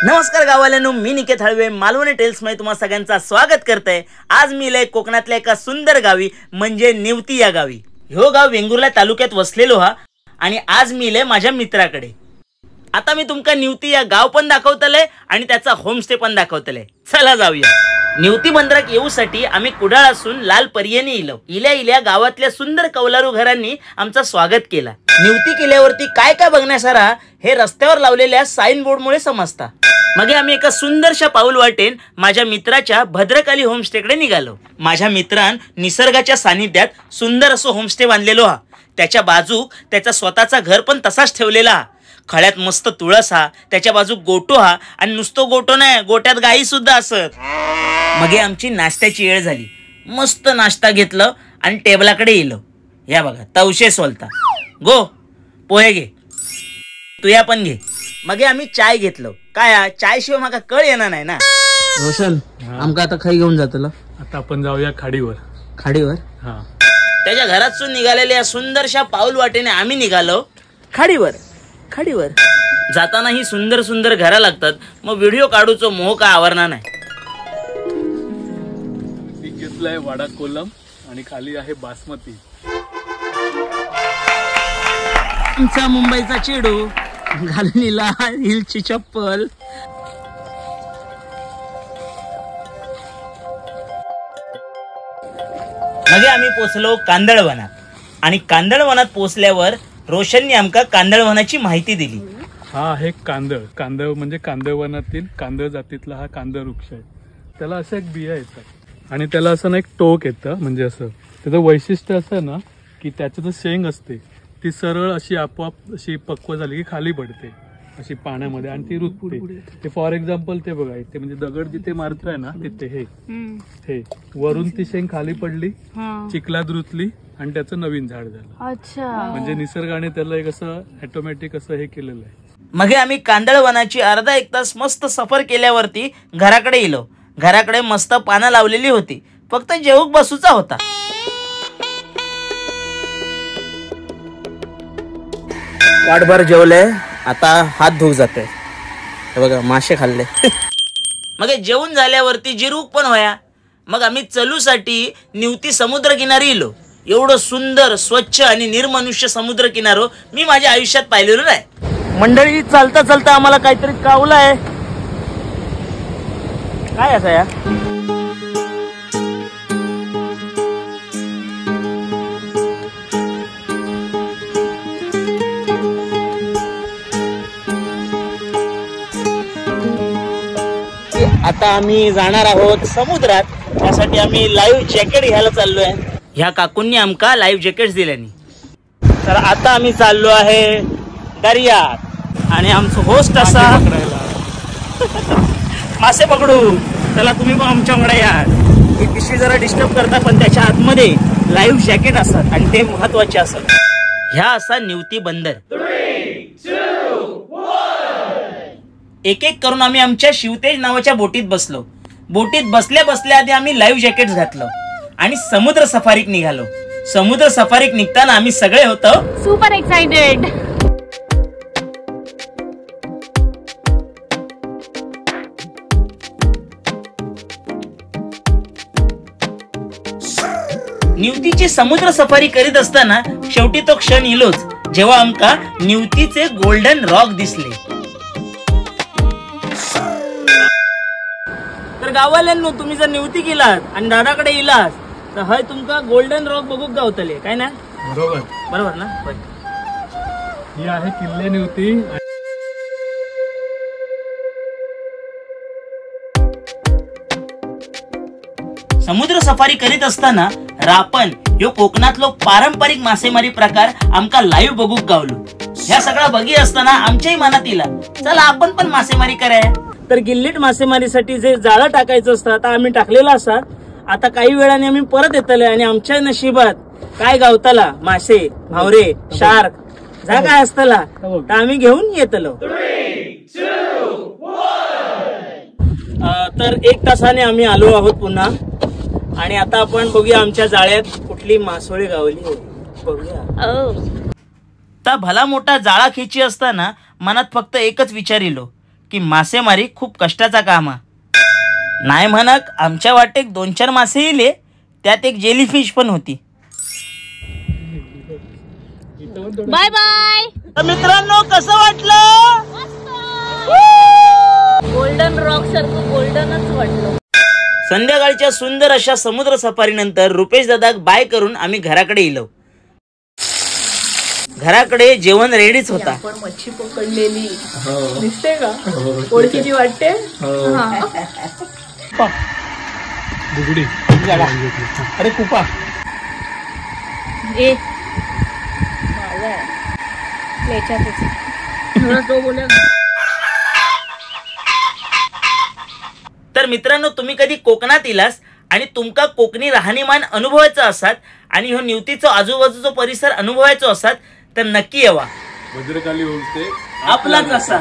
नमस्कार गावाल्यांनो, मी निकेत हळवे मालवणी टेल्स मध्ये तुम्हा सगळ्यांचं स्वागत करते। आज मी इले कोकणातल्या एका सुंदर गावी म्हणजे निवती या गावी। ह्यो गाव वेंगुर्ला तालुक्यात वसलेलो हा आणि आज मी इले माझ्या मित्राकडे। आता मी तुमका निवती या गाव पण दाखवतले आणि त्याचा होमस्टे पण दाखवतले। चला जाऊया। निवती बंदरात येऊसाठी आम्ही कुडाळ असून लाल पर्याने इलो। इल्या गावातल्या सुंदर कौलारू घरांनी आमचं स्वागत केला। निवती किल्ल्यावरती काय काय बघण्यासारा हे रस्त्यावर लावलेल्या साइन बोर्ड मुळे समजता। मग आम्ही एका सुंदरशा पाऊल वाटेन माझ्या मित्राच्या भद्रकाली होमस्टेकडे निघालो। माझ्या मित्रान निसर्गाच्या सानिध्यात सुंदर असं होमस्टे बांधलेलो हा। त्याच्या बाजूक त्याचा स्वतःचा घर पण तसाच ठेवलेला हा। खळ्यात मस्त तुळस हा, त्याच्या बाजूक गोटो हा आणि नुसतो गोटो नाही, गोट्यात गाई सुद्धा असत। मग आमची नाश्त्याची वेळ झाली। मस्त नाश्ता घेतलं आणि टेबलाकडे येलो। या बघा तवशे सोलता गो पोहे घे, तू या पण घे। मग आम्ही चाय घेतलो। काय चाय शिवाय माका कळ येणार नाही ना। रोशन आमका आता खाई घेऊन जातला। आता आपण जाऊया खाडीवर। खाडीवर? हा। त्याच्या घरातून निघालेल्या सुंदरशा पाऊल वाटेने आम्ही निघालो खाडीवर। खाडीवर जाताना ही सुंदर सुंदर घरा लागतात, मग व्हिडिओ काढूचो मोह का आवरणार नाही। घेतलाय वाडा कोलम आणि खाली आहे बासमती। आमचा मुंबईचा चेडू घालून हिलची चप्पल। मग आम्ही पोचलो कांदळवनात आणि कांदळवनात पोचल्यावर रोशनने आमका कांदळवनाची माहिती दिली। हा आहे कांदळ। कांदळ म्हणजे कांदळवनातील कांदळ जातीतला हा कांदळ वृक्ष आहे। त्याला असं एक बिया येतात आणि त्याला असं ना एक टोक येतं। म्हणजे असं त्याचं वैशिष्ट्य असं ना की त्याचं जे शेंग असते ती सरळ अशी आपोआप अशी पक्व झाली की खाली पडते अशी पाण्यामध्ये आणि ती रुतते। ते फॉर एक्झाम्पल ते बघा इथे म्हणजे दगड जिथे मारतोय ना तिथे हे वरून ती शेंग खाली पडली, चिखलात रुतली आणि त्याचं नवीन झाड झालं। अच्छा, म्हणजे निसर्गाने त्याला एक असं ऑटोमॅटिक असं हे केलेलं आहे। मग आम्ही कांदळवनाची अर्धा एक तास मस्त सफर केल्यावरती घराकडे येलो। घराकडे मस्त पानं लावलेली होती, फक्त जेवूक बसूचा होता। वाटभर जेवले, आता हात धुवूक जाते। हे बघा मासे खाल्ले। मग जेवून झाल्यावरती जिरूक पण होया। मग आम्ही चलूसाठी निवती समुद्र किनारी इलो। एवढं सुंदर स्वच्छ आणि निर्मनुष्य समुद्र किनारो मी माझ्या आयुष्यात पाहिलेलो नाही। मंडळी चालता चालता आम्हाला काहीतरी कावलाय। काय असं या? आता आम्ही जाणार आहोत समुद्रात। त्यासाठी आम्ही लाईव्ह जॅकेट घ्यायला चाललोय। ह्या काकूंनी आमका लाईव्ह जॅकेट्स दिल्यानी। तर आता आम्ही चाललो आहे दर्यात आणि आमचं होस्ट असा मासे पकडू। चला तुम्ही पण आमच्याकडे या। ही पिशवी जरा डिस्टर्ब करता पण त्याच्या आतमध्ये लाईव्ह जॅकेट असतात आणि ते महत्वाचे असतात। ह्या असा निवती बंदर। 3, 2, 1 एक एक करून आम्ही आमच्या शिवतेज नावाच्या बोटीत बसलो। बोटीत बसल्या बसल्या आधी आम्ही लाईव्ह जॅकेट घातलं आणि समुद्र सफारीक निघालो। समुद्र सफारीक निघताना आम्ही सगळे होतो सुपर एक्साइटेड। निवतीची समुद्र सफारी करीत असताना शेवटी तो क्षण इलोच जेव्हा आमका निवतीचे गोल्डन रॉक दिसले। तर गावाल्यांनो, तुम्ही जर निवती गेलात आणि दादाकडे इलात तर हय तुमका गोल्डन रॉक बघूक गावतले। काय ना? बरोबर बरोबर ना? ही आहे किल्ले निवती। समुद्र सफारी करीत असताना रापण ह्यो कोकणातलो पारंपरिक मासेमारी प्रकार आमका लाईव्ह बघूक गावलो। ह्या सगळा बघी असताना आमच्याही मनात इला चला आपण पण मासेमारी कराय। तर गिल्लीट मासेमारीसाठी जे जाळं टाकायचं असतं आता आम्ही टाकलेलं असा। आता काही वेळाने आम्ही परत येतले आणि आमच्या नशिबात काय गावताला मासे, भावरे, शार्क जा काय असतला तर आम्ही घेऊन येतलो। 3, 2, 1 तर 1 तासाने आम्ही आलो आहोत पुन्हा आणि आता आपण बघूया आमच्या जाळ्यात कुठली मासोळी गावली बघूया। ता भला मोठा जाळा खेची असताना मनात फक्त एकच विचार इलो की मासेमारी खूप कष्टाचा काम हा. नाही म्हणक आमच्या वाटेक 2-4 मासे इले, त्यात एक जेलीफिश पण होती. Bye bye. तर मित्रांनो कसं वाटलं? गोल्डन रॉक सारखं गोल्डनच वाटलं. संध्याकाळच्या सुंदर अशा समुद्र सफारीनंतर रुपेश दादाक बाय करून आम्ही घराकडे इलो. घराकडे जेवण रेडीच होता. आपण मच्छी पकडलेली दिसते का? ओळखीची वाटते. बुगडी. अरे कुपा. ए तो बोले. तर मित्रांनो, तुम्ही कधी कोकणात इलास आणि तुमका कोकणी राहणीमान अनुभवायचं असात आणि ह्यो निवतीचो आजूबाजूचो परिसर अनुभवायचो असात तर नक्की येवा. भद्रकाली होमस्टे आपलाच असा.